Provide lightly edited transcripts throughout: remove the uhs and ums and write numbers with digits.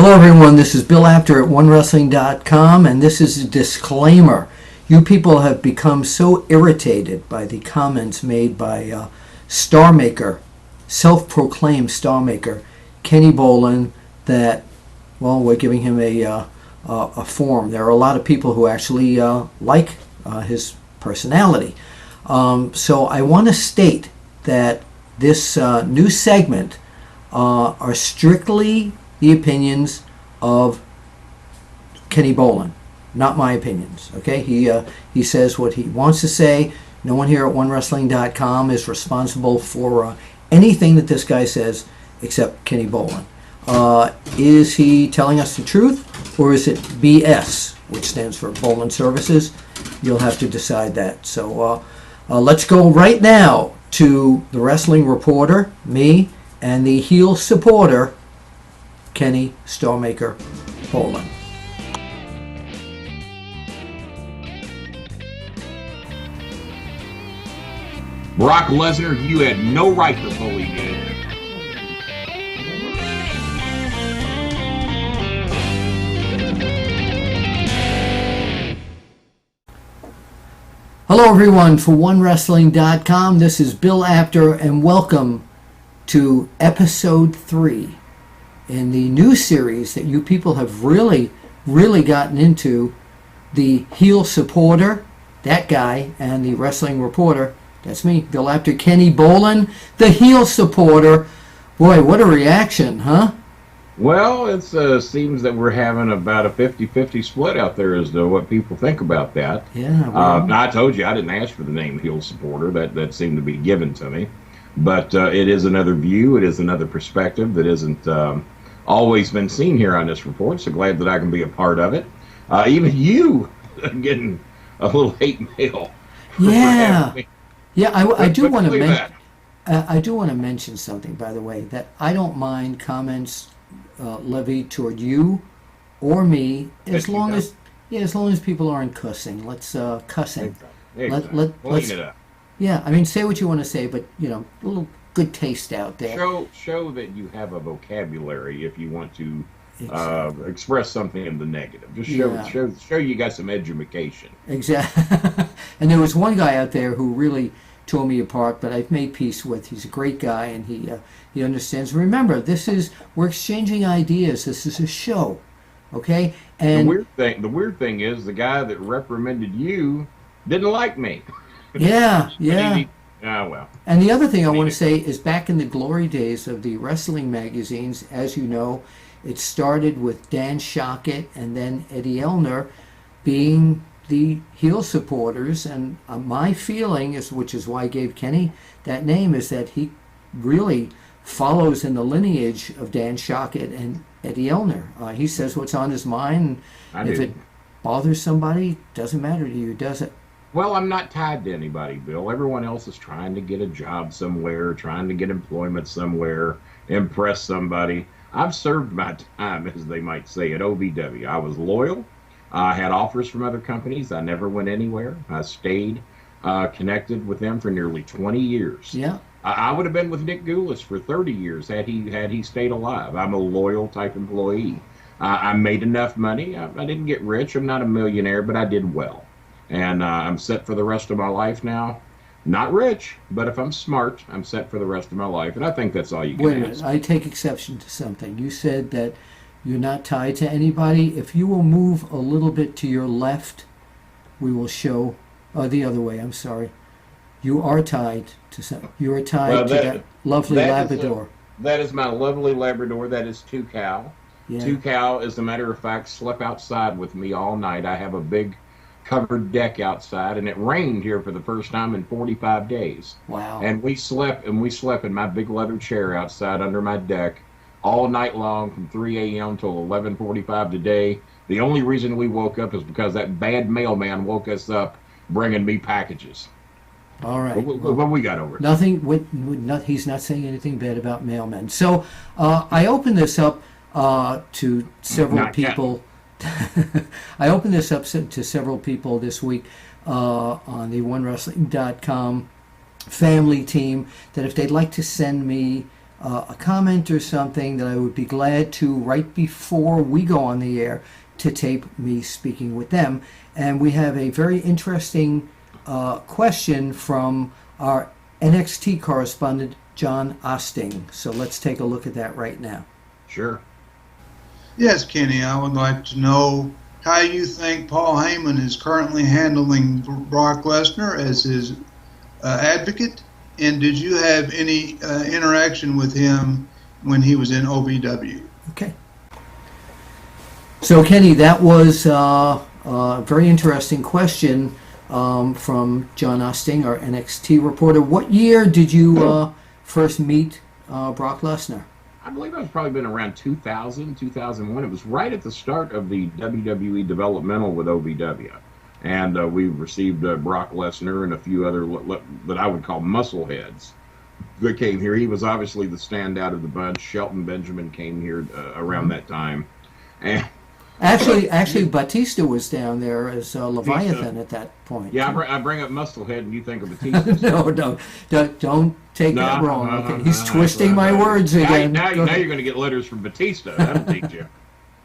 Hello everyone, this is Bill Apter at OneWrestling.com, and this is a disclaimer. You people have become so irritated by the comments made by star maker, self-proclaimed star maker, Kenny Bolin, that, well, we're giving him a form. There are a lot of people who actually like his personality. So I want to state that this new segment are strictly the opinions of Kenny Bolin, not my opinions. Okay, he says what he wants to say. No one here at OneWrestling.com is responsible for anything that this guy says except Kenny Bolin. Is he telling us the truth, or is it BS, which stands for Bolin Services? You'll have to decide that. So let's go right now to the wrestling reporter, me, and the heel supporter, Kenny Starmaker Bolin. Brock Lesnar, you had no right to bully me. Hello everyone, for OneWrestling.com, this is Bill Apter, and welcome to episode 3 in the new series that you people have really gotten into, the heel supporter, that guy, and the wrestling reporter, that's me, Bill Apter, Kenny Bolin, the heel supporter. Boy, what a reaction, huh? Well, it seems that we're having about a 50-50 split out there as to what people think about that. Yeah. Well, I told you I didn't ask for the name heel supporter. That seemed to be given to me. But it is another view. It is another perspective that isn't always been seen here on this report. So glad that I can be a part of it. Even you getting a little hate mail. yeah. Yeah, I do want to believe mention. I do want to mention something, by the way, that I don't mind comments levied toward you or me, as long as people aren't cussing. Let's cussing. Let's Let's it up. Yeah, I mean, say what you want to say, but a little good taste out there. Show that you have a vocabulary if you want to Exactly. express something in the negative. Just show you got some education. Exactly. And there was one guy out there who really tore me apart, but I've made peace with. He's a great guy, and he understands. Remember, we're exchanging ideas. This is a show, okay? And The weird thing is the guy that reprimanded you didn't like me. Yeah. Well. And the other thing I want to say is, back in the glory days of the wrestling magazines, as you know, it started with Dan Shockett and then Eddie Elner being the heel supporters. And my feeling is, which is why I gave Kenny that name, is that he really follows in the lineage of Dan Shockett and Eddie Elner. He says what's on his mind. If it bothers somebody, doesn't matter to you, does it? Well, I'm not tied to anybody, Bill. Everyone else is trying to get a job somewhere, trying to get employment somewhere, impress somebody. I've served my time, as they might say, at OVW. I was loyal. I had offers from other companies. I never went anywhere. I stayed connected with them for nearly 20 years. Yeah. I would have been with Nick Goulas for 30 years had he stayed alive. I'm a loyal type employee. I made enough money. I didn't get rich. I'm not a millionaire, but I did well. And I'm set for the rest of my life now. Not rich, but if I'm smart, I'm set for the rest of my life. And I think that's all you can Wait a ask. minute, I take exception to something. You said that you're not tied to anybody. If you will move a little bit to your left, we will show, the other way, I'm sorry. You are tied to some. You are tied to that lovely Labrador. That is my lovely Labrador. That is Two-Cow. Yeah. Two-Cow, as a matter of fact, slept outside with me all night. I have a big covered deck outside, and it rained here for the first time in 45 days. Wow. And we slept in my big leather chair outside under my deck all night long from 3 a.m. till 11:45 today. The only reason we woke up is because that bad mailman woke us up bringing me packages. All right. What we got over it? Nothing. He's not saying anything bad about mailmen. So I opened this up to several people. I opened this up to several people this week on the OneWrestling.com family team, that if they'd like to send me a comment or something, that I would be glad to, right before we go on the air, to tape me speaking with them. And we have a very interesting question from our NXT correspondent, John Osting. So let's take a look at that right now. Sure. Yes, Kenny, I would like to know how you think Paul Heyman is currently handling Brock Lesnar as his advocate, and did you have any interaction with him when he was in OVW? Okay. So, Kenny, that was a very interesting question from John Osting, our NXT reporter. What year did you first meet Brock Lesnar? I believe I've probably been around 2000, 2001. It was right at the start of the WWE developmental with OVW. And we received Brock Lesnar and a few other that I would call muscle heads that came here. He was obviously the standout of the bunch. Shelton Benjamin came here around that time. And Actually, Batista was down there as Leviathan at that point. Yeah, I bring up Musclehead and you think of Batista. No, don't take that wrong. Okay. He's twisting my words again. Now you're going to get letters from Batista. That'll teach you.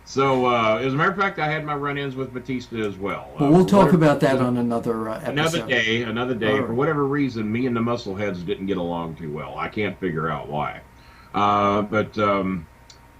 So, as a matter of fact, I had my run-ins with Batista as well. Well, we'll talk about that on another episode. Another day. Right. For whatever reason, me and the Muscleheads didn't get along too well. I can't figure out why. But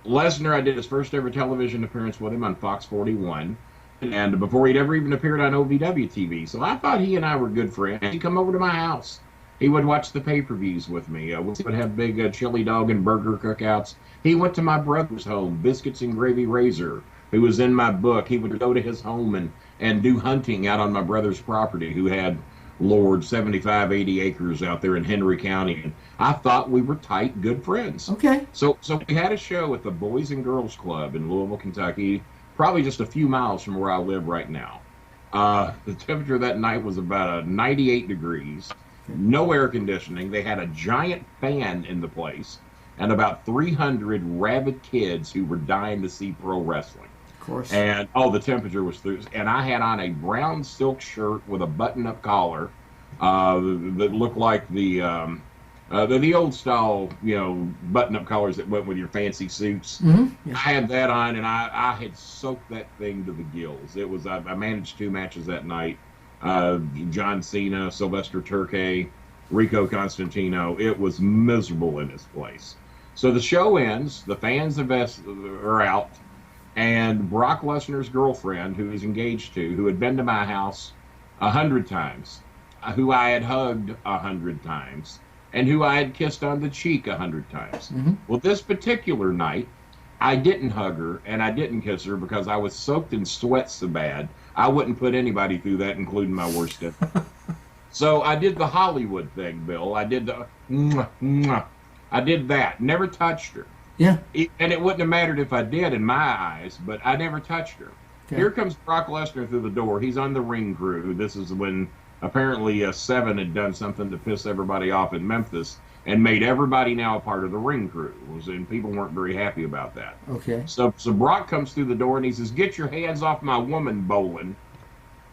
Lesnar, I did his first ever television appearance with him on Fox 41, and before he'd ever even appeared on OVW TV. So I thought he and I were good friends. He'd come over to my house. He would watch the pay-per-views with me. We would have big chili dog and burger cookouts. He went to my brother's home, Biscuits and Gravy Razor, who was in my book. He would go to his home and do hunting out on my brother's property, who had, Lord, 75, 80 acres out there in Henry County. And I thought we were tight, good friends. Okay. So we had a show at the Boys and Girls Club in Louisville, Kentucky, probably just a few miles from where I live right now. The temperature that night was about 98 degrees, no air conditioning. They had a giant fan in the place and about 300 rabid kids who were dying to see pro wrestling. Of course. And, the temperature was through. And I had on a brown silk shirt with a button-up collar that looked like the old style, button-up collars that went with your fancy suits. Mm-hmm. Yeah. I had that on, and I had soaked that thing to the gills. It was I managed 2 matches that night. John Cena, Sylvester Turkey, Rico Constantino. It was miserable in this place. So the show ends. The fans are out. And Brock Lesnar's girlfriend, who he's engaged to, who had been to my house 100 times, who I had hugged 100 times, and who I had kissed on the cheek 100 times. Mm-hmm. Well, this particular night, I didn't hug her and I didn't kiss her because I was soaked in sweat so bad, I wouldn't put anybody through that, including my worst enemy. So I did the Hollywood thing, Bill. I did the mwah, mwah. I did that. Never touched her. Yeah. And it wouldn't have mattered if I did in my eyes, but I never touched her. Okay. Here comes Brock Lesnar through the door. He's on the ring crew. This is when apparently Seven had done something to piss everybody off in Memphis and made everybody now a part of the ring crew. And people weren't very happy about that. Okay. So Brock comes through the door and he says, "Get your hands off my woman, Bolin."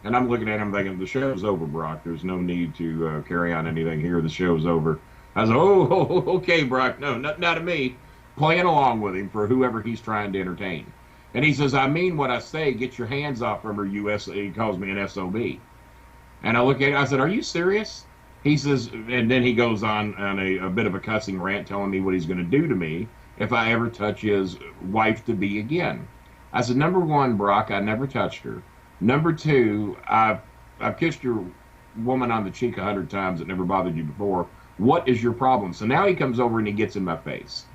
And I'm looking at him thinking, the show's over, Brock. There's no need to carry on anything here. The show's over. I said, oh, okay, Brock. No, not to me. Playing along with him for whoever he's trying to entertain. And he says, "I mean what I say. Get your hands off from her, he calls me an SOB. And I look at him, I said, "Are you serious?" He says, and then he goes on a bit of a cussing rant telling me what he's going to do to me if I ever touch his wife-to-be again. I said, "Number one, Brock, I never touched her. Number two, I've kissed your woman on the cheek 100 times. It never bothered you before. What is your problem?" So now he comes over and he gets in my face.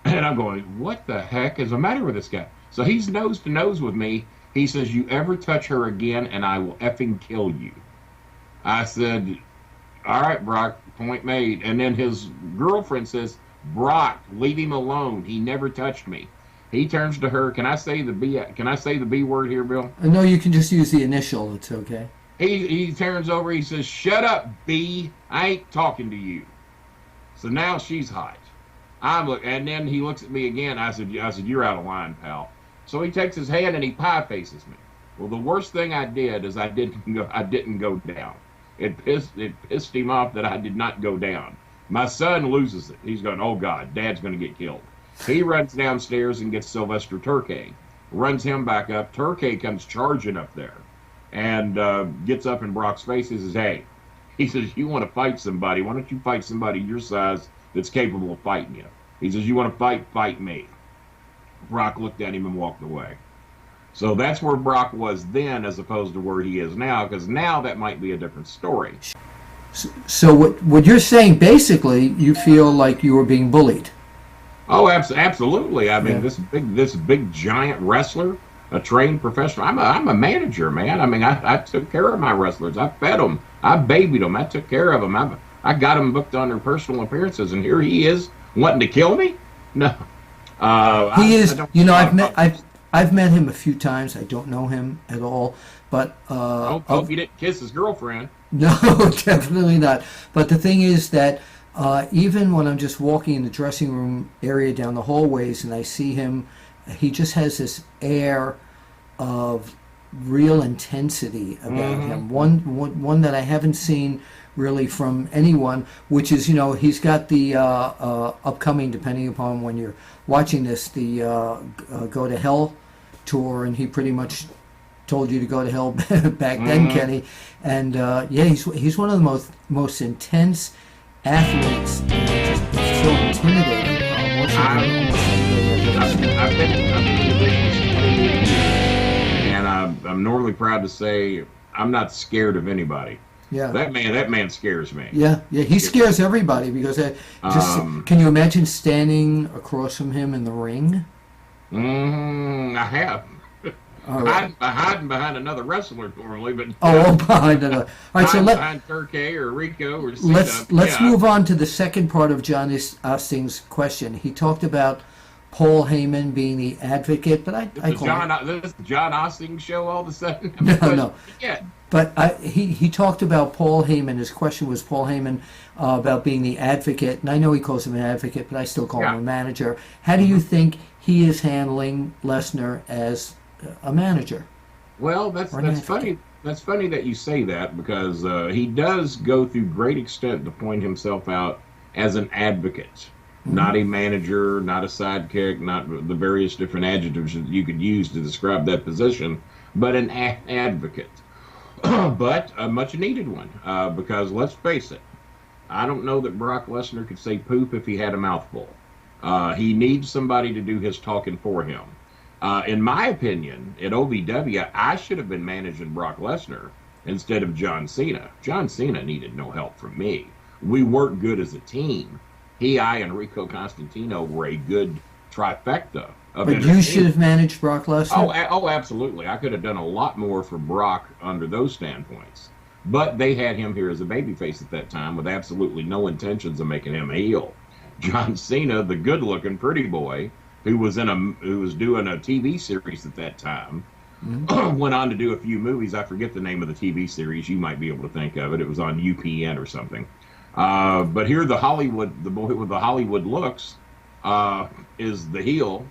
And I'm going, what the heck is the matter with this guy? So he's nose to nose with me. He says, "You ever touch her again and I will effing kill you." I said, "All right, Brock, point made." And then his girlfriend says, "Brock, leave him alone. He never touched me." He turns to her. Can I say the B word here, Bill? No, you can just use the initial. It's okay. He turns over. He says, "Shut up, B. I ain't talking to you." So now she's hot. And then he looks at me again. I said, "You're out of line, pal." So he takes his hand and he pie faces me. Well, the worst thing I did is I didn't go down. It pissed him off that I did not go down. My son loses it. He's going, oh God, Dad's going to get killed. He runs downstairs and gets Sylvester Turkey, runs him back up. Turkey comes charging up there and gets up in Brock's face. He says, hey, he says, you want to fight somebody? Why don't you fight somebody your size that's capable of fighting you? He says, you want to fight? Fight me. Brock looked at him and walked away. So that's where Brock was then as opposed to where he is now, because now that might be a different story. So what you're saying, basically, you feel like you were being bullied. Oh, absolutely. I mean, Yeah. this big giant wrestler, a trained professional. I'm a manager, man. I mean, I took care of my wrestlers. I fed them. I babied them. I took care of them. I got them booked on their personal appearances, and here he is wanting to kill me. No, He is. You know, I've met him a few times. I don't know him at all, but hope he didn't kiss his girlfriend. no, definitely not. But the thing is that even when I'm just walking in the dressing room area down the hallways and I see him, he just has this air of real intensity about him. One that I haven't seen really from anyone, which is, you know, he's got the upcoming, depending upon when you're watching this, the Go to Hell tour, and he pretty much told you to go to hell back then, Kenny. And yeah, he's one of the most intense athletes, and just so intimidating. More so than almost anybody I've ever seen. I've been in the business for 20 years, and I'm normally proud to say I'm not scared of anybody. Yeah. That man scares me. Yeah, he scares everybody because can you imagine standing across from him in the ring? I have. All right. Hiding behind another wrestler normally, but Behind it. All right, so behind Turkey or Rico or Cena. let's move on to the second part of John Osting's question. He talked about Paul Heyman being the advocate, but I call This is the John Osting show all of a sudden. No. Yeah. But he talked about Paul Heyman. His question was Paul Heyman about being the advocate, and I know he calls him an advocate, but I still call him a manager. How do you think he is handling Lesnar as a manager? Well, that's funny. That's funny that you say that because he does go through great extent to point himself out as an advocate, not a manager, not a sidekick, not the various different adjectives that you could use to describe that position, but an advocate. But a much needed one because let's face it, I don't know that Brock Lesnar could say poop if he had a mouthful. He needs somebody to do his talking for him. In my opinion, at OVW, I should have been managing Brock Lesnar instead of John Cena. John Cena needed no help from me. We worked good as a team. He, I, and Rico Constantino were a good trifecta. But you should have managed Brock Lesnar? Oh, absolutely. I could have done a lot more for Brock under those standpoints. But they had him here as a babyface at that time with absolutely no intentions of making him a heel. John Cena, the good-looking pretty boy, who was doing a TV series at that time, went on to do a few movies. I forget the name of the TV series. You might be able to think of it. It was on UPN or something. But here, the boy with the Hollywood looks, is the heel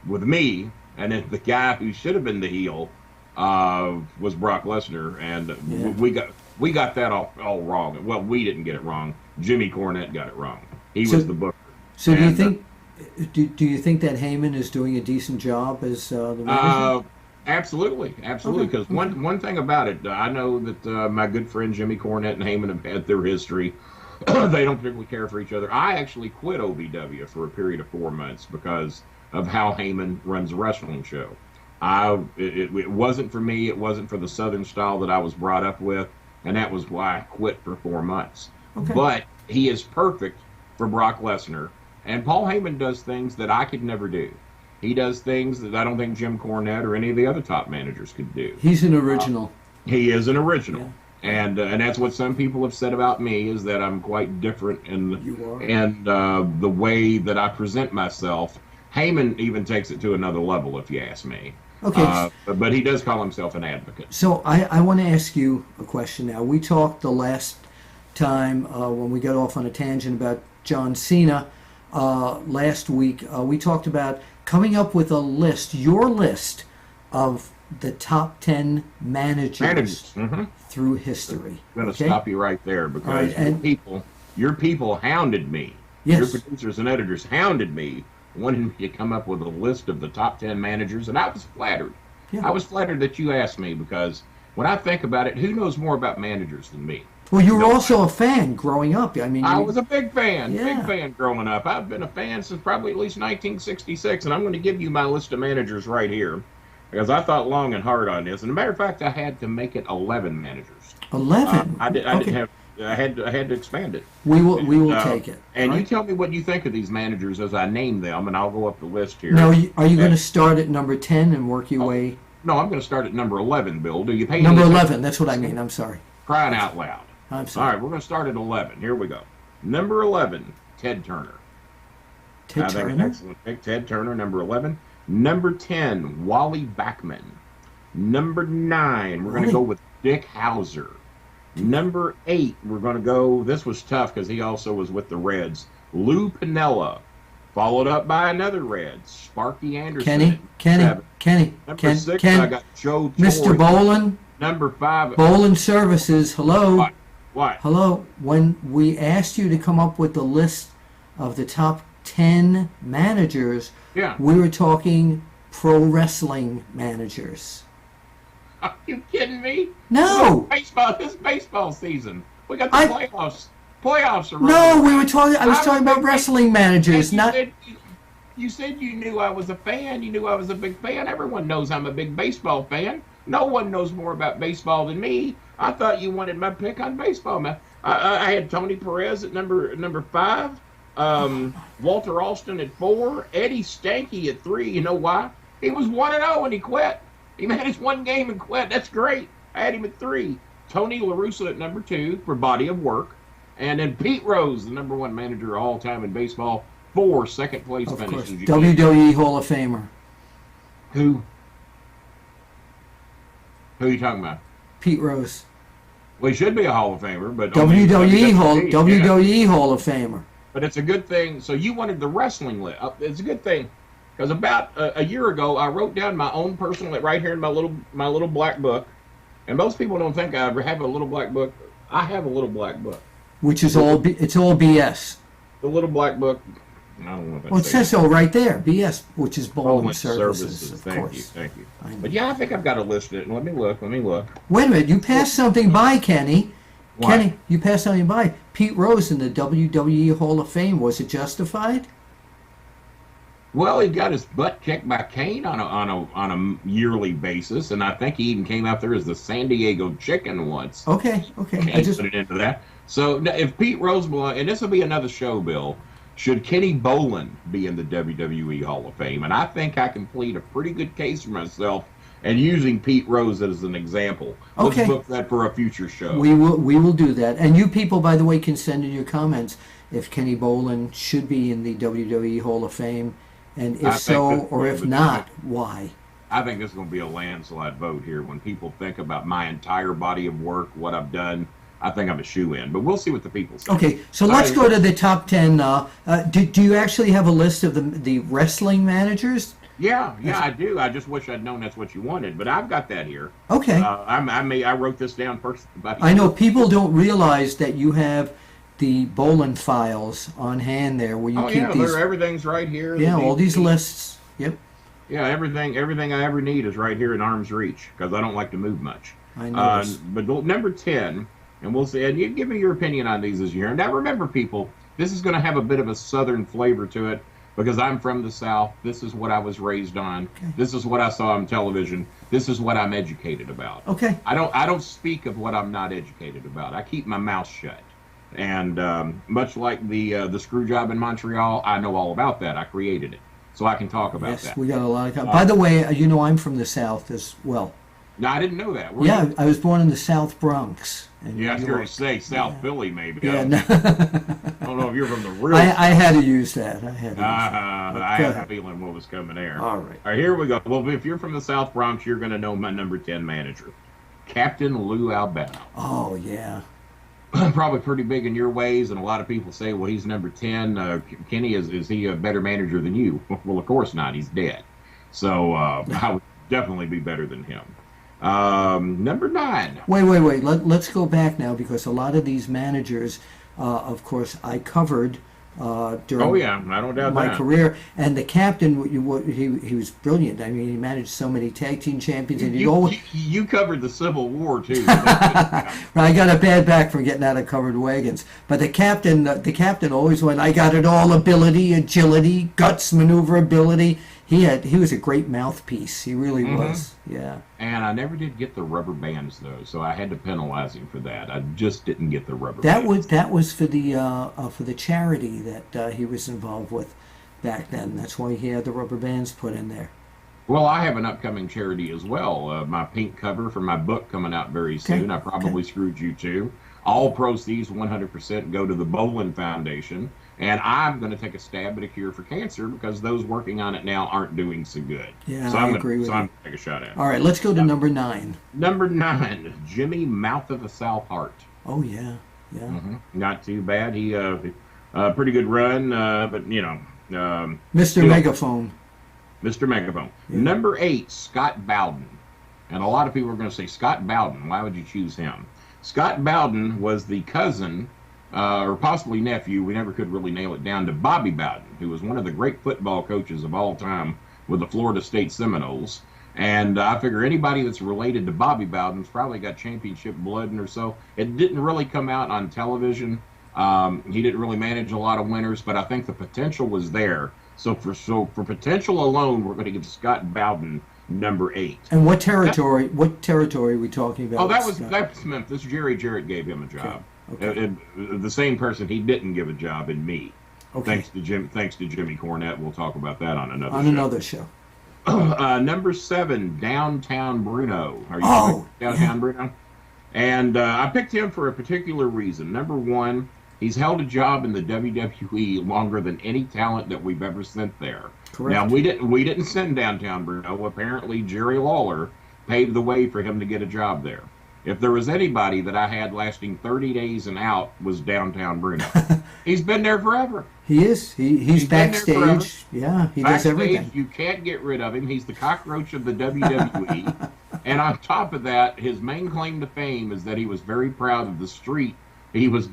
with me, and then the guy who should have been the heel was Brock Lesnar, and we got that all wrong. Well, we didn't get it wrong. Jimmy Cornette got it wrong. He was the booker. So do you think? Do you think that Heyman is doing a decent job as the manager? Absolutely. Because one thing about it, I know that my good friend Jimmy Cornette and Heyman have had their history. They don't particularly care for each other. I actually quit OVW for a period of 4 months because of how Heyman runs a wrestling show. It wasn't for me. It wasn't for the Southern style that I was brought up with, and that was why I quit for 4 months. Okay. But he is perfect for Brock Lesnar. And Paul Heyman does things that I could never do. He does things that I don't think Jim Cornette or any of the other top managers could do. He's an original. He is an original. Yeah. And that's what some people have said about me, is that I'm quite different in the way that I present myself. Heyman even takes it to another level, if you ask me. Okay. But he does call himself an advocate. So I want to ask you a question now. We talked the last time when we got off on a tangent about John Cena. Last week, we talked about coming up with a list, your list of the top 10 managers through history. I'm going to stop you right there because Your people hounded me. Yes. Your producers and editors hounded me, wanting me to come up with a list of the top 10 managers, and I was flattered. Yeah. I was flattered that you asked me, because when I think about it, who knows more about managers than me? Well, you were Nobody. also a fan growing up. I mean, I was a big fan, Yeah. big fan growing up. I've been a fan since probably at least 1966, and I'm going to give you my list of managers right here, because I thought long and hard on this. And as a matter of fact, I had to make it 11 managers. 11. I Okay. didn't have. I had to expand it. We will take it. And all you right? tell me what you think of these managers as I name them, and I'll go up the list here. Now, are you going to start at number 10 and work your way? No, I'm going to start at number 11, Bill. Do you pay Number any 11. That's what I mean. I'm sorry. Crying out loud. I'm All sorry. right, we're going to start at 11. Here we go. Number 11, Ted Turner. Ted I think an Turner. excellent pick. Ted Turner, number 11. Number 10, Wally Backman. Number 9, we're going to go with Dick Hauser. Number 8, we're going to go, this was tough because he also was with the Reds, Lou Piniella. Followed up by another Red, Sparky Anderson. Kenny. Number 6, I got Joe Torre. Mr. Bolin. Number 5. Bolin Services. Hello. What? Hello. When we asked you to come up with the list of the top 10 managers, Yeah. we were talking pro wrestling managers. Are you kidding me? No. This baseball season. We got the I- playoffs. Playoffs are No, rolling. we were talking. I was talking about wrestling managers, You not. said- You said you knew I was a fan. You knew I was a big fan. Everyone knows I'm a big baseball fan. No one knows more about baseball than me. I thought you wanted my pick on baseball, man. I had Tony Perez at number 5, Walter Alston at 4, Eddie Stanky at 3. You know why? He was 1-0 and he quit. He managed one game and quit. That's great. I had him at 3. Tony La Russa at number 2 for body of work. And then Pete Rose, the number 1 manager of all time in baseball, 4 second place Of course, finishes. You WWE Hall of Famer Who? Who are you talking about? Pete Rose. Well, he should be a Hall of Famer, but WWE Hall of Famer. But it's a good thing. So you wanted the wrestling list. It's a good thing because about a year ago, I wrote down my own personal right here in my little black book. And most people don't think I ever have a little black book. I have a little black book. Which is it's all BS. The little black book. I don't know if Well, it says so right there. BS, which is Bolin'S Services, of Thank course. you, thank you. I know. But yeah, I think I've got to list it. Let me look. Wait a minute, you passed something by, Kenny. What? Kenny, you passed something by. Pete Rose in the WWE Hall of Fame. Was it justified? Well, he got his butt kicked by Kane on a yearly basis, and I think he even came out there as the San Diego Chicken once. Okay. Kane I just put it into that. So if Pete Rose belongs, and this will be another show, Bill, should Kenny Bolin be in the WWE Hall of Fame? And I think I can plead a pretty good case for myself and using Pete Rose as an example. Okay. Let's book that for a future show. we will do that. And you people, by the way, can send in your comments if Kenny Bolin should be in the WWE Hall of Fame, and I if think so that's or if probably- not, why? I think this is going to be a landslide vote here. When people think about my entire body of work, what I've done, I think I'm a shoe-in. But we'll see what the people say. Okay, so let's go to the top 10. Do you actually have a list of the wrestling managers? Yeah, I do. I just wish I'd known that's what you wanted, but I've got that here. Okay. I wrote this down first. I know people don't realize that you have the Bolin files on hand there where you keep these. Everything's right here. Yeah, all these lists. Yep. Yeah, everything I ever need is right here in arm's reach because I don't like to move much. I know. But number 10, and we'll see, and you give me your opinion on these as you hear. Now remember, people, this is going to have a bit of a southern flavor to it because I'm from the South. This is what I was raised on. Okay. This is what I saw on television. This is what I'm educated about. Okay. I don't speak of what I'm not educated about. I keep my mouth shut. And much like the screw job in Montreal, I know all about that. I created it, so I can talk about Yes, that. we got a lot of. By the way, I'm from the South as well. No, I didn't know that. Yeah, I was born in the South Bronx. In Yeah, I was New going York. to say South Philly, maybe. Yeah, I no. don't know if you're from the real. I had to use that. I But have go a ahead. feeling what was coming there. All right. All right, here we go. Well, if you're from the South Bronx, you're going to know my number 10 manager, Captain Lou Albano. Oh yeah. Probably pretty big in your ways, and a lot of people say, well, he's number 10. Kenny, is he a better manager than you? Well, of course not. He's dead. So I would definitely be better than him. Number 9. Wait. Let's go back now because a lot of these managers of course, I covered during Oh yeah, I don't doubt my that. career. And the captain, he was brilliant. I mean, he managed so many tag team champions, and he'd always. You covered the Civil War too. I got a bad back from getting out of covered wagons. But the captain always went, I got it all: ability, agility, guts, maneuverability. He was a great mouthpiece. He really was. Yeah. And I never did get the rubber bands though, so I had to penalize him for that. I just didn't get the rubber bands. That was for the charity that he was involved with back then. That's why he had the rubber bands put in there. Well, I have an upcoming charity as well. My pink cover for my book coming out very soon. I probably screwed you too. All proceeds 100% go to the Bolin Foundation. And I'm going to take a stab at a cure for cancer because those working on it now aren't doing so good. Yeah, so I agree with you. I'm going to take a shot at it. All right, let's go to number 9. Number 9, Jimmy Mouth of the South Heart. Oh, yeah. Yeah. Not too bad. He pretty good run, but you know. Mr. Megaphone. Mr. Megaphone. Yeah. Number 8, Scott Bowden. And a lot of people are going to say, Scott Bowden, why would you choose him? Scott Bowden was the cousin, or possibly nephew, we never could really nail it down, to Bobby Bowden, who was one of the great football coaches of all time with the Florida State Seminoles. And I figure anybody that's related to Bobby Bowden's probably got championship blood in or so. It didn't really come out on television. He didn't really manage a lot of winners, but I think the potential was there. So for potential alone, we're going to give Scott Bowden number 8. And what territory? What territory are we talking about? Oh, that was Memphis. Jerry Jarrett gave him a job. Okay. The same person he didn't give a job in me. Okay. Thanks to Jimmy Cornette. We'll talk about that on another show. Number 7, Downtown Bruno. Are you Downtown Bruno? And I picked him for a particular reason. Number 1, he's held a job in the WWE longer than any talent that we've ever sent there. Correct. Now we didn't send Downtown Bruno. Apparently Jerry Lawler paved the way for him to get a job there. If there was anybody that I had lasting 30 days and out, was Downtown Bruno. He's been there forever. He is. He's backstage. Yeah, he does everything. You can't get rid of him. He's the cockroach of the WWE. And on top of that, his main claim to fame is that he was very proud of the street he was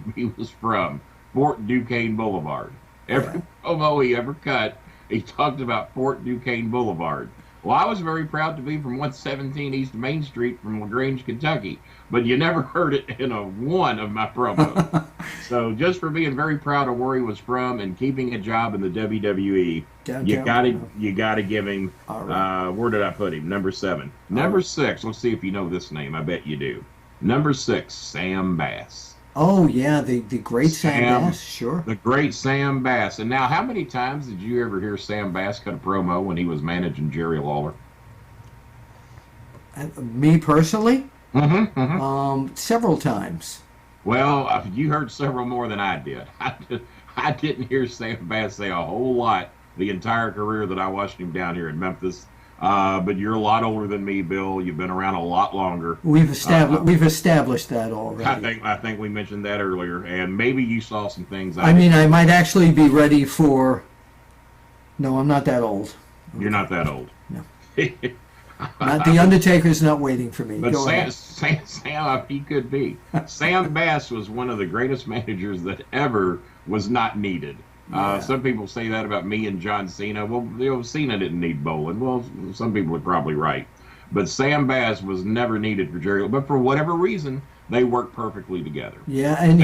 from, Fort Duquesne Boulevard. Every promo he ever cut, he talked about Fort Duquesne Boulevard. Well, I was very proud to be from 117 East Main Street from LaGrange, Kentucky, but you never heard it in one of my promos. So just for being very proud of where he was from and keeping a job in the WWE, you gotta give him. Where did I put him? Number 7. Number 6. Let's see if you know this name. I bet you do. Number 6, Sam Bass. Oh yeah, the great Sam Bass. Sure. The great Sam Bass. And now, how many times did you ever hear Sam Bass cut a promo when he was managing Jerry Lawler? Me personally? Several times. Well, you heard several more than I did. I didn't hear Sam Bass say a whole lot the entire career that I watched him down here in Memphis. But you're a lot older than me, Bill. You've been around a lot longer. We've established that already. I think we mentioned that earlier, and maybe you saw some things. I might actually be ready for. No, I'm not that old. You're not that old. No. Not the Undertaker's not waiting for me. But Sam, he could be. Sam Bass was one of the greatest managers that ever was not needed. Some people say that about me and John Cena. Well, Cena didn't need Bolin. Well, some people are probably right. But Sam Bass was never needed for Jerry. But for whatever reason, they worked perfectly together. Yeah, and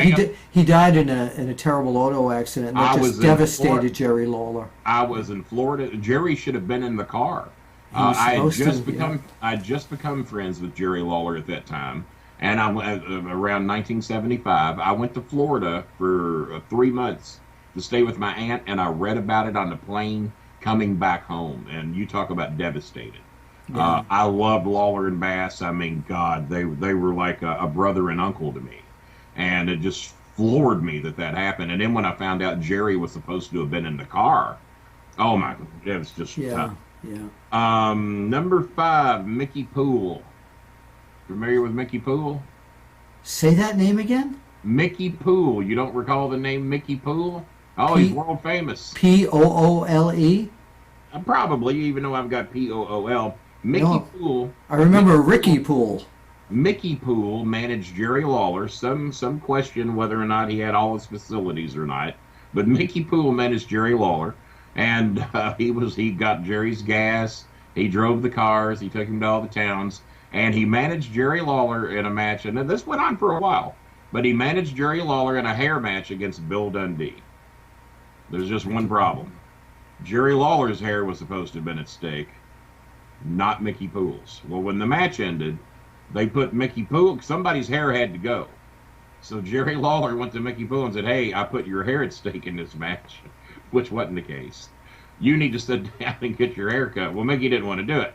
he died in a terrible auto accident that just devastated Jerry Lawler. I was in Florida. Jerry should have been in the car. I had just become friends with Jerry Lawler at that time. And I went around 1975. I went to Florida for 3 months to stay with my aunt, and I read about it on the plane coming back home. And you talk about devastated. Yeah. I loved Lawler and Bass. I mean, God, they were like a brother and uncle to me. And it just floored me that happened. And then when I found out Jerry was supposed to have been in the car, oh my, it was just tough. Yeah. Number 5, Mickey Poole. Familiar with Mickey Poole? Say that name again? Mickey Poole. You don't recall the name Mickey Poole? Oh, he's world famous. Poole? Probably, even though I've got Pool. Mickey Poole. I remember Ricky Poole. Mickey Poole managed Jerry Lawler. Some question whether or not he had all his facilities or not, but Mickey Poole managed Jerry Lawler, and he got Jerry's gas. He drove the cars. He took him to all the towns, and he managed Jerry Lawler in a match. And this went on for a while, but he managed Jerry Lawler in a hair match against Bill Dundee. There's just one problem. Jerry Lawler's hair was supposed to have been at stake, not Mickey Poole's. Well, when the match ended, they put Mickey Poole, somebody's hair had to go. So Jerry Lawler went to Mickey Poole and said, hey, I put your hair at stake in this match, which wasn't the case. You need to sit down and get your hair cut. Well, Mickey didn't want to do it.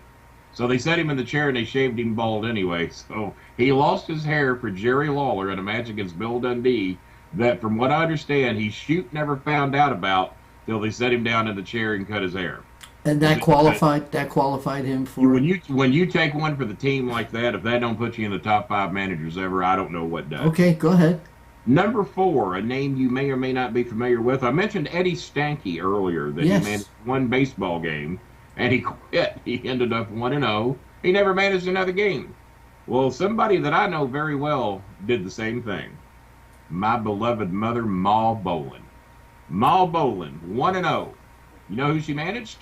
So they set him in the chair and they shaved him bald anyway. So he lost his hair for Jerry Lawler in a match against Bill Dundee that, from what I understand, he never found out about till they set him down in the chair and cut his hair. And that qualified him for. When you take one for the team like that, if that don't put you in the top 5 managers ever, I don't know what does. Okay, go ahead. Number 4, a name you may or may not be familiar with. I mentioned Eddie Stanky earlier, that Yes. he managed one baseball game and he quit. He ended up 1-0. He never managed another game. Well, somebody that I know very well did the same thing. My beloved mother, Ma Bolin. Ma Bolin, 1-0. You know who she managed?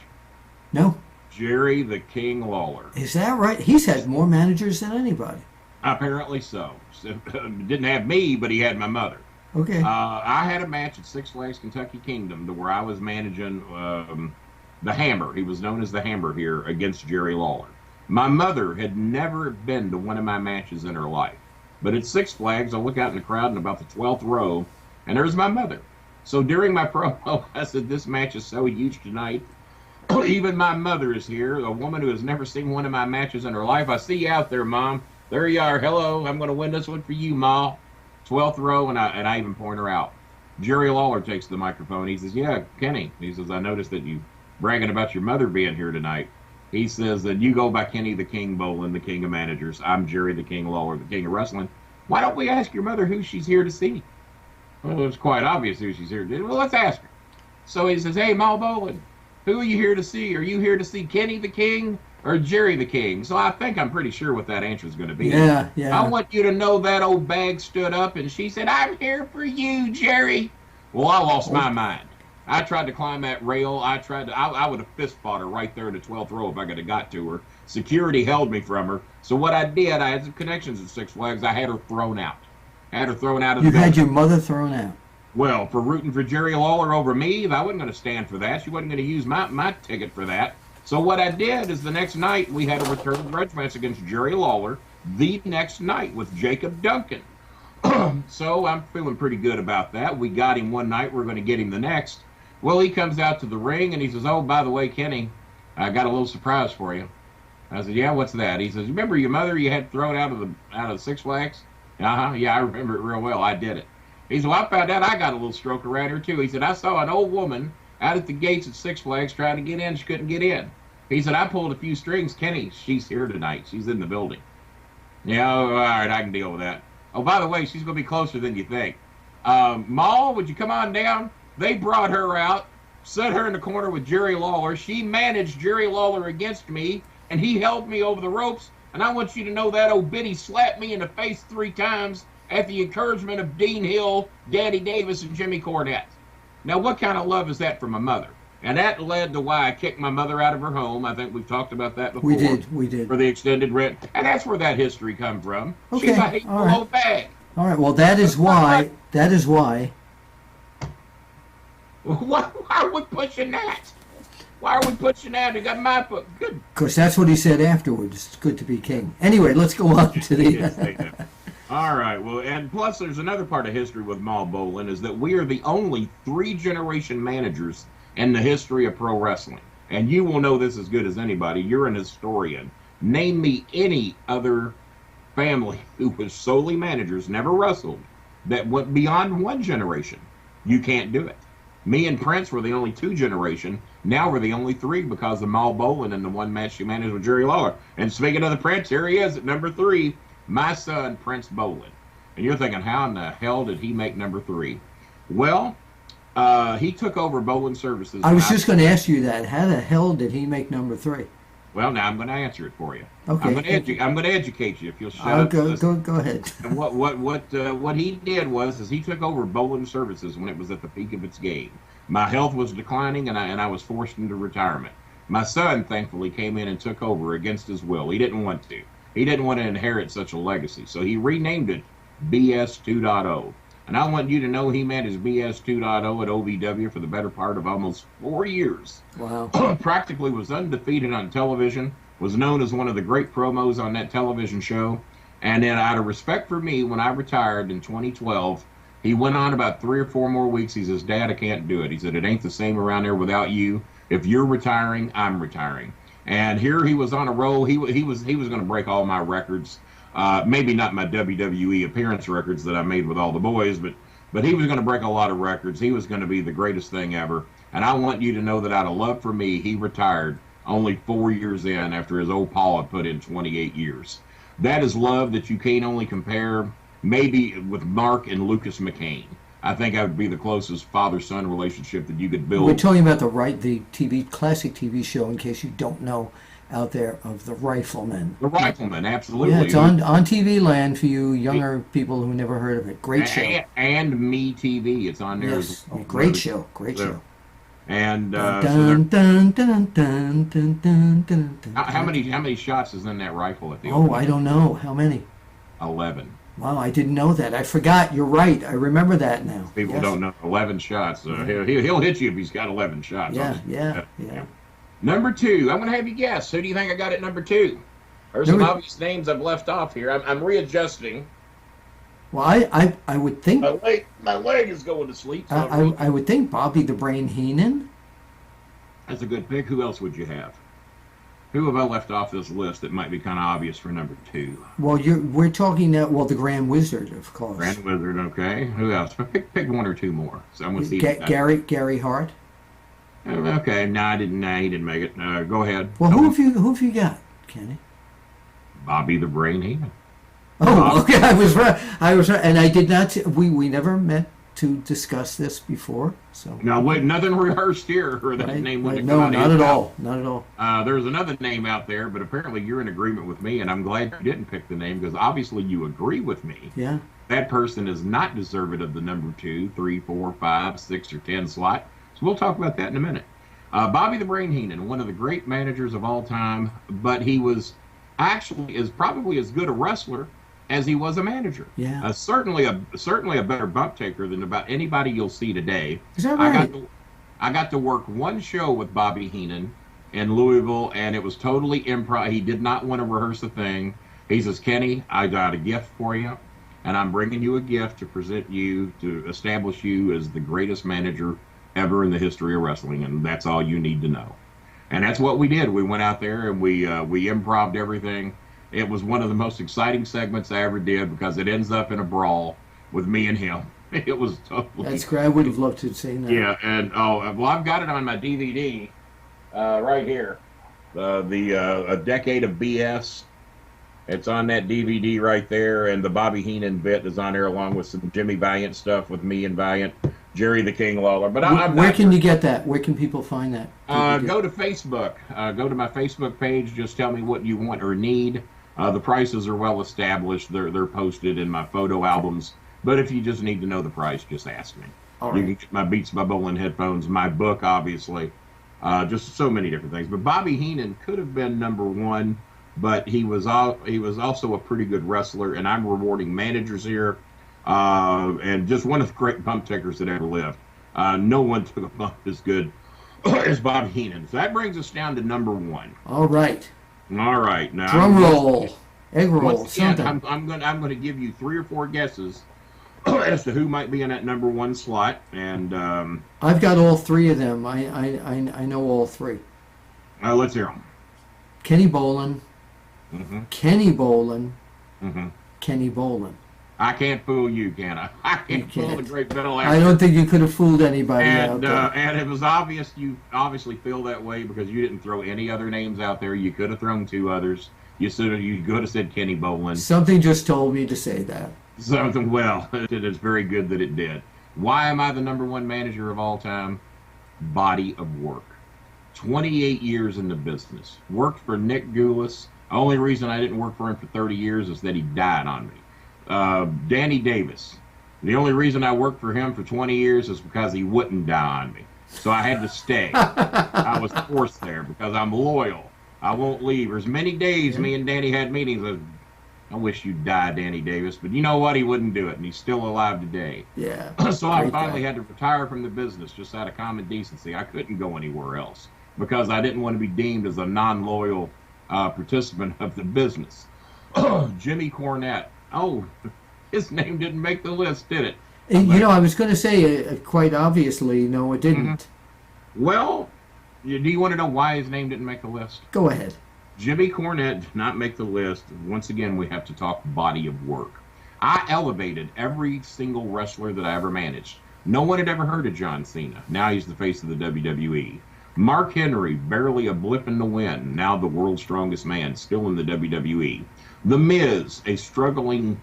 No. Jerry the King Lawler. Is that right? He's had more managers than anybody. Apparently so. Didn't have me, but he had my mother. Okay. I had a match at Six Flags Kentucky Kingdom to where I was managing the Hammer. He was known as the Hammer here, against Jerry Lawler. My mother had never been to one of my matches in her life. But at Six Flags, I look out in the crowd in about the 12th row, and there's my mother. So during my promo, I said, this match is so huge tonight. Even my mother is here, a woman who has never seen one of my matches in her life. I see you out there, Mom. There you are. Hello, I'm going to win this one for you, Ma. 12th row, and I even point her out. Jerry Lawler takes the microphone. He says, yeah, Kenny. He says, I noticed that you bragging about your mother being here tonight. He says that you go by Kenny the King Bolin, the king of managers. I'm Jerry the King Lawler, the king of wrestling. Why don't we ask your mother who she's here to see? Well, it's quite obvious who she's here to see. Well, let's ask her. So he says, hey, Ma Bolin, who are you here to see? Are you here to see Kenny the King or Jerry the King? So I think I'm pretty sure what that answer is going to be. Yeah. I want you to know that old bag stood up and she said, I'm here for you, Jerry. Well, I lost my mind. I tried to climb that rail. I would have fist fought her right there in the 12th row if I could have got to her. Security held me from her. So what I did, I had some connections at Six Flags. I had her thrown out. Of the building. You had your mother thrown out. Well, for rooting for Jerry Lawler over me, I wasn't going to stand for that. She wasn't going to use my ticket for that. So what I did is the next night we had a return grudge match against Jerry Lawler the next night with Jacob Duncan. So I'm feeling pretty good about that. We got him one night. We're going to get him the next. Well, he comes out to the ring and he says, oh, by the way, Kenny, I got a little surprise for you. I said, yeah, what's that? He says, remember your mother you had thrown out of the Six Flags? Yeah, I remember it real well. I did it. He said, well, I found out I got a little stroke around her, too. He said, I saw an old woman out at the gates at Six Flags trying to get in. She couldn't get in. He said, I pulled a few strings. Kenny, she's here tonight. She's in the building. Yeah, all right, I can deal with that. Oh, by the way, she's going to be closer than you think. Ma, would you come on down? They brought her out, set her in the corner with Jerry Lawler. She managed Jerry Lawler against me, and he held me over the ropes. And I want you to know that old biddy slapped me in the face 3 times at the encouragement of Dean Hill, Daddy Davis, and Jimmy Cornette. Now, what kind of love is that from a mother? And that led to why I kicked my mother out of her home. I think we've talked about that before. We did. For the extended rent. And that's where that history come from. Okay, She's a hateful old bag. All right, well, that is why. Why are we pushing that? Why are we pushing that? You got my foot. Good. Because that's what he said afterwards. It's good to be king. Anyway, let's go on to the... All right. Well, and plus there's another part of history with Ma Bolin is that we are the only 3-generation managers in the history of pro wrestling. And you will know this as good as anybody. You're an historian. Name me any other family who was solely managers, never wrestled, that went beyond 1 generation. You can't do it. Me and Prince were the only 2 generation. Now we're the only 3 because of Ma Bolin and the one match she managed with Jerry Lawler. And speaking of the Prince, here he is at number 3, my son, Prince Bolin. And you're thinking, how in the hell did he make number 3? Well, he took over Bolin Services. I was just going to ask you that. How the hell did he make number 3? Well, now I'm going to answer it for you. Okay. I'm going to educate you if you'll shut I'll up. go ahead. And what he did was he took over Bolin'S services when it was at the peak of its game. My health was declining, and I was forced into retirement. My son, thankfully, came in and took over against his will. He didn't want to. He didn't want to inherit such a legacy, so he renamed it BS 2.0. And I want you to know he managed BS 2.0 at OVW for the better part of almost 4 years. Wow. Practically was undefeated on television, was known as one of the great promos on that television show. And then out of respect for me, when I retired in 2012, he went on about 3 or 4 more weeks. He says, Dad, I can't do it. He said, it ain't the same around there without you. If you're retiring, I'm retiring. And here he was on a roll. He was going to break all my records. Maybe not my WWE appearance records that I made with all the boys, but he was going to break a lot of records. He was going to be the greatest thing ever. And I want you to know that out of love for me, he retired only 4 years in after his old Paul had put in 28 years. That is love that you can't only compare maybe with Mark and Lucas McCain. I think that would be the closest father-son relationship that you could build. We're talking about the classic TV show, in case you don't know out there, of The Rifleman. The Rifleman, absolutely. Yeah, it's on TV land for you younger people who never heard of it. Great show. And Me TV, it's on there. Yes, great show. And how many shots is in that rifle at the Oh, I don't know. How many? 11. Wow, I didn't know that. I forgot. You're right. I remember that now. People don't know 11 shots. He'll hit you if he's got 11 shots. Yeah. Number 2. I'm going to have you guess. Who do you think I got at number 2? There's some obvious names I've left off here. I'm readjusting. Well, I would think my leg is going to sleep. So I would think Bobby the Brain Heenan. That's a good pick. Who else would you have? Who have I left off this list that might be kind of obvious for number 2? Well, we're talking now. The Grand Wizard, of course. Grand Wizard, okay. Who else? Pick 1 or 2 more. So I'm going to see. Gary Hart. Okay, no, he didn't make it. Go ahead. Well, who have you got, Kenny? Bobby the Brain Heenan. Oh, okay. I was right, and I did not. We never met to discuss this before. So no, wait, nothing rehearsed here. Or that name wouldn't no, not at all. Not at all. There's another name out there, but apparently you're in agreement with me, and I'm glad you didn't pick the name because obviously you agree with me. Yeah. That person is not deserving of the number 2, 3, 4, 5, 6, or 10 slot. So we'll talk about that in a minute. Bobby the Brain Heenan, one of the great managers of all time, but he was actually probably as good a wrestler as he was a manager. Yeah. Certainly a better bump taker than about anybody you'll see today. Is that right? I got to work one show with Bobby Heenan in Louisville, and it was totally improv. He did not want to rehearse a thing. He says, Kenny, I got a gift for you, and I'm bringing you a gift to present you, to establish you as the greatest manager ever in the history of wrestling, and that's all you need to know. And that's what we did. We went out there and we improv'd everything. It was one of the most exciting segments I ever did because it ends up in a brawl with me and him. It was totally... That's great. I would have loved to have seen that. Yeah, and I've got it on my DVD right here. A Decade of BS. It's on that DVD right there, and the Bobby Heenan bit is on there along with some Jimmy Valiant stuff with me and Valiant, Jerry the King Lawler. But where can you get that? Where can people find that? Go to Facebook. Go to my Facebook page. Just tell me what you want or need. The prices are well established. They're posted in my photo albums. But if you just need to know the price, just ask me. All right. You can get my Beats by Bolin headphones, my book, obviously. Just so many different things. But Bobby Heenan could have been number 1, but he was also a pretty good wrestler. And I'm rewarding managers here. And just one of the great bump takers that ever lived. No one took a bump as good as Bobby Heenan. So that brings us down to number 1. All right. All right. Now drum roll, egg roll, something. I'm going to give you 3 or 4 guesses as to who might be in that number 1 slot, and I've got all 3 of them. I know all 3. Let's hear them. Kenny Bolin, Kenny Bolin, Kenny Bolin. I can't fool you, can I? I can't fool the great Bill Apter. I don't think you could have fooled anybody out there. And it was obvious you obviously feel that way because you didn't throw any other names out there. You could have thrown 2 others. You could have said Kenny Bolin. Something just told me to say that. Something, well, it is very good that it did. Why am I the number 1 manager of all time? Body of work. 28 years in the business. Worked for Nick Goulas. Only reason I didn't work for him for 30 years is that he died on me. Danny Davis. The only reason I worked for him for 20 years is because he wouldn't die on me. So I had to stay. I was forced there because I'm loyal. I won't leave. There's many days me and Danny had meetings of, I wish you'd die, Danny Davis. But you know what? He wouldn't do it, and he's still alive today. Yeah. So I finally had to retire from the business just out of common decency. I couldn't go anywhere else because I didn't want to be deemed as a non-loyal participant of the business. Jimmy Cornette. Oh, his name didn't make the list, did it? You know, I was going to say, quite obviously, no, it didn't. Well, do you want to know why his name didn't make the list? Go ahead. Jimmy Cornette did not make the list. Once again, we have to talk body of work. I elevated every single wrestler that I ever managed. No one had ever heard of John Cena. Now he's the face of the WWE. Mark Henry, barely a blip in the wind. Now the world's strongest man, still in the WWE. The Miz, a struggling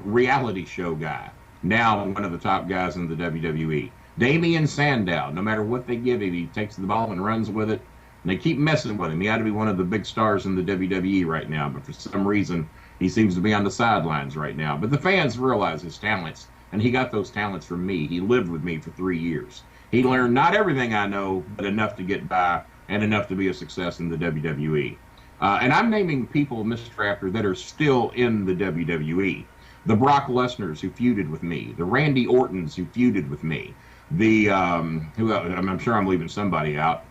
reality show guy. Now one of the top guys in the WWE. Damian Sandow, no matter what they give him, he takes the ball and runs with it. And they keep messing with him. He ought to be one of the big stars in the WWE right now, but for some reason, he seems to be on the sidelines right now. But the fans realize his talents, and he got those talents from me. He lived with me for 3 years. He learned not everything I know, but enough to get by and enough to be a success in the WWE. And I'm naming people, Mr. Apter, that are still in the WWE. The Brock Lesnars who feuded with me, the Randy Ortons who feuded with me, the who I'm sure I'm leaving somebody out.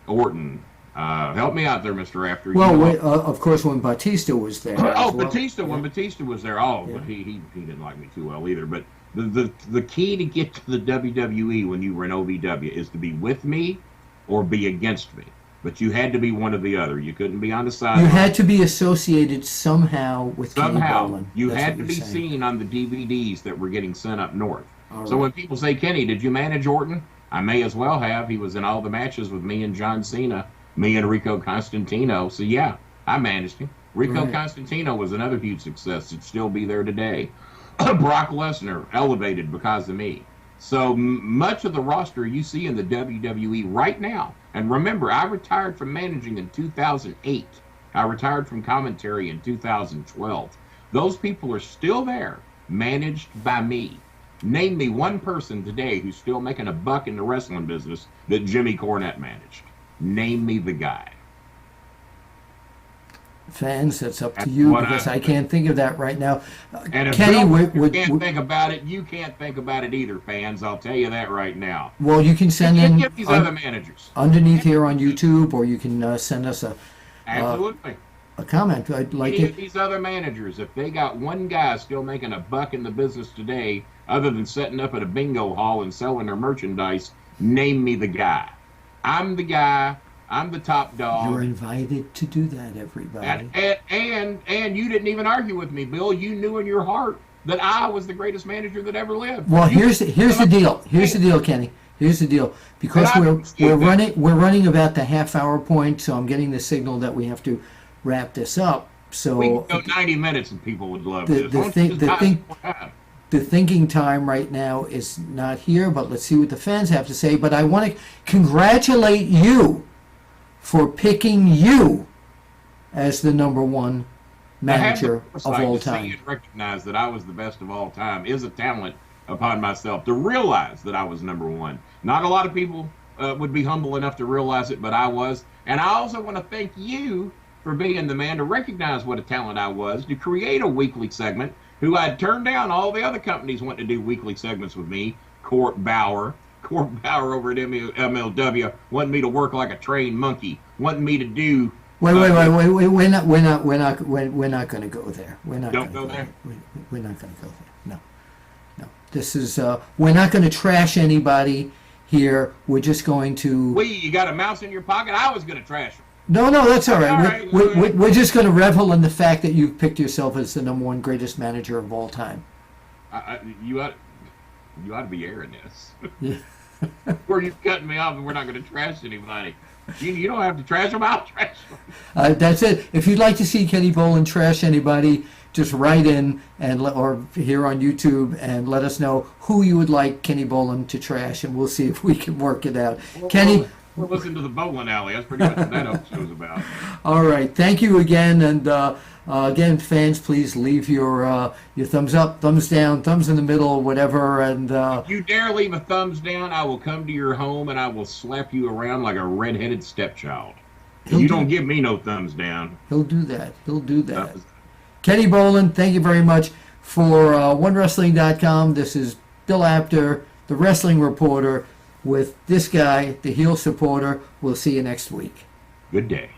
Orton, help me out there, Mr. Apter. Well, of course, when Batista was there. Batista, when Batista was there, but he didn't like me too well either. But the key to get to the WWE when you were in OVW is to be with me or be against me. But you had to be one or the other. You couldn't be on the side. You had to be associated somehow with Kenny Bolin. You had to be seen on the DVDs that were getting sent up north. So when people say, Kenny, did you manage Orton? I may as well have. He was in all the matches with me and John Cena, me and Rico Constantino. So yeah, I managed him. Rico Constantino was another huge success. It'd still be there today. Brock Lesnar elevated because of me. So much of the roster you see in the WWE right now. And remember, I retired from managing in 2008. I retired from commentary in 2012. Those people are still there, managed by me. Name me one person today who's still making a buck in the wrestling business that Jimmy Cornette managed. Name me the guy. Fans, that's up to you because I can't think of that right now. And if Kenny, you can't think about it, you can't think about it either, fans. I'll tell you that right now. Well, you can send in get these other managers underneath here on YouTube, or you can send us a comment. I'd like it. These other managers, if they got one guy still making a buck in the business today, other than setting up at a bingo hall and selling their merchandise, name me the guy. I'm the guy. I'm the top dog. You're invited to do that, everybody. And you didn't even argue with me, Bill. You knew in your heart that I was the greatest manager that ever lived. Well, here's the deal. Here's the deal, Kenny. Here's the deal. Because we're running about the half-hour point, so I'm getting the signal that we have to wrap this up. So we can go 90 minutes, and people would love this. The thinking time right now is not here, but let's see what the fans have to say. But I want to congratulate you for picking you as the #1 manager of all time. To recognize that I was the best of all time is a talent upon myself. To realize that I was #1. Not a lot of people would be humble enough to realize it, but I was. And I also want to thank you for being the man to recognize what a talent I was, to create a weekly segment, who I'd turned down. All the other companies wanting to do weekly segments with me. Court Bauer over at MLW wanted me to work like a trained monkey, wanting me to do. Wait! We're not going to go there. We're not going to go there. We're not going to go there. No. This is. We're not going to trash anybody here. We're just going to. You got a mouse in your pocket? I was going to trash them. No, that's all right. We're just going to revel in the fact that you've picked yourself as the #1 greatest manager of all time. You ought to be airing this. Yeah. Where you cutting me off and we're not going to trash anybody. You don't have to trash them. I'll trash them. That's it. If you'd like to see Kenny Bolin trash anybody, just write in or here on YouTube and let us know who you would like Kenny Bolin to trash, and we'll see if we can work it out. Kenny, We'll listen to the bowling alley. That's pretty much what that episode's about. All right. Thank you again. And again, fans, please leave your thumbs up, thumbs down, thumbs in the middle, whatever. And If you dare leave a thumbs down, I will come to your home and I will slap you around like a red-headed stepchild. You don't give me no thumbs down. He'll do that. He'll do that. Kenny Bolin, thank you very much for OneWrestling.com. This is Bill Apter, the wrestling reporter, with this guy, the heel supporter. We'll see you next week. Good day.